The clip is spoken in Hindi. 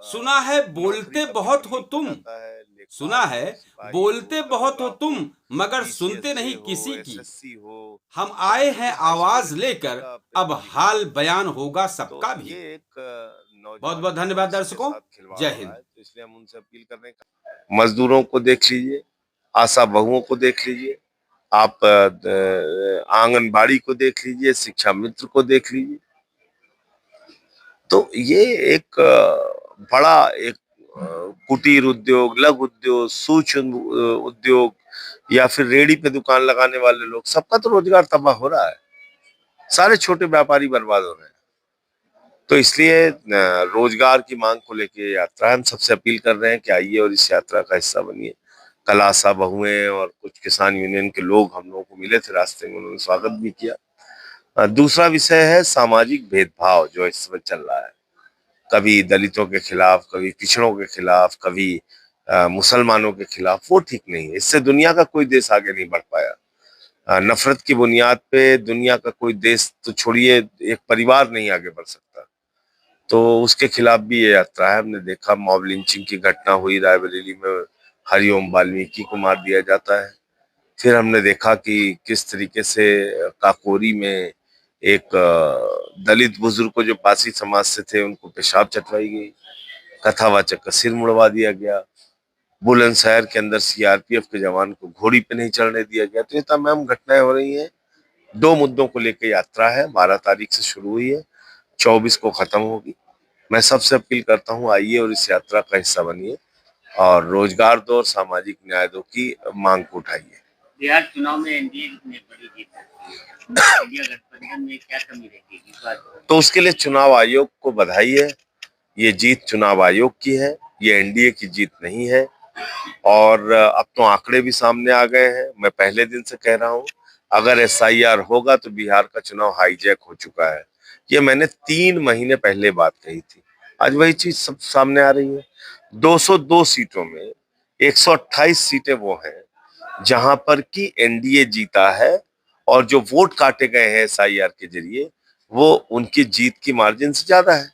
सुना है नौकरी बोलते का बहुत पद हो भी हो तुम। जाता है, सुना लेखपाल है हो, सिपाही हो, बोलते बहुत हो दरोगा हो, तुम, मगर सुनते पीसीएस नहीं हो, किसी की। एसएससी हो, हम सब आए हैं देखिए हाई स्कूल आवाज लेकर, का अपने अब अपने लिमिट हाल है। बयान होगा तो सबका भी। ये एक बहुत नौजवान बहुत के धन्यवाद भविष्य के दर्शकों। साथ खिलवाड़ जय हो रहा हिंद। है, तो इसलिए हम उनसे अपील कर रहे हैं। मजदूरों को देख लीजिए, आशा बहुओं को देख लीजिए, आप आंगनबाड़ी को देख लीजिए, शिक्षा मित्र को देख लीजिए। तो ये एक बड़ा एक कुटीर उद्योग, लघु उद्योग, सूक्ष्म उद्योग या फिर रेहड़ी पे दुकान लगाने वाले लोग, सबका तो रोजगार तबाह हो रहा है। सारे छोटे व्यापारी बर्बाद हो रहे हैं। तो इसलिए रोजगार की मांग को लेके यात्रा, हम सबसे अपील कर रहे हैं कि आइए और इस यात्रा का हिस्सा बनिए। कल आशा बहुएं और कुछ किसान यूनियन के लोग हम लोगों को मिले थे रास्ते में, उन्होंने स्वागत भी किया। दूसरा विषय है सामाजिक भेदभाव जो इस समय चल रहा है, कभी दलितों के खिलाफ, कभी पिछड़ों के खिलाफ, कभी मुसलमानों के खिलाफ। वो ठीक नहीं है। इससे दुनिया का कोई देश आगे नहीं बढ़ पाया। नफरत की बुनियाद पे दुनिया का कोई देश तो छोड़िए, एक परिवार नहीं आगे बढ़ सकता। तो उसके खिलाफ भी ये यात्रा है। हमने देखा मॉब लिंचिंग की घटना हुई रायबरेली में, हरिओम वाल्मीकि को मार दिया जाता है। फिर हमने देखा कि किस तरीके से काकोरी में एक दलित बुजुर्ग को, जो पासी समाज से थे, उनको पेशाब चटवाई गई, कथावाचक का सिर मुड़वा दिया गया। बुलंदशहर के अंदर सीआरपीएफ के जवान को घोड़ी पे नहीं चढ़ने दिया गया। तो ये तमाम घटनाएं हो रही हैं। दो मुद्दों को लेकर यात्रा है, 12 तारीख से शुरू हुई है, 24 को खत्म होगी। मैं सबसे अपील करता हूँ, आइए और इस यात्रा का हिस्सा बनिए और रोजगार दो और सामाजिक न्याय दो की मांग को उठाइए। बिहार चुनाव में एनडीए ने बड़ी जीत हासिल की है। इंडिया गठबंधन में क्या कमी रहेगी इस बार? तो उसके लिए चुनाव आयोग को बधाई है। ये जीत चुनाव आयोग की है, ये एनडीए की जीत नहीं है। और अब तो आंकड़े भी सामने आ गए हैं। मैं पहले दिन से कह रहा हूँ, अगर एसआईआर होगा तो बिहार का चुनाव हाईजैक हो चुका है। ये मैंने 3 महीने पहले बात कही थी। आज वही चीज सब सामने आ रही है। 202 सीटों में 128 सीटें वो हैं जहां पर कि एनडीए जीता है, और जो वोट काटे गए हैं एसआईआर के जरिए, वो उनकी जीत की मार्जिन से ज्यादा है।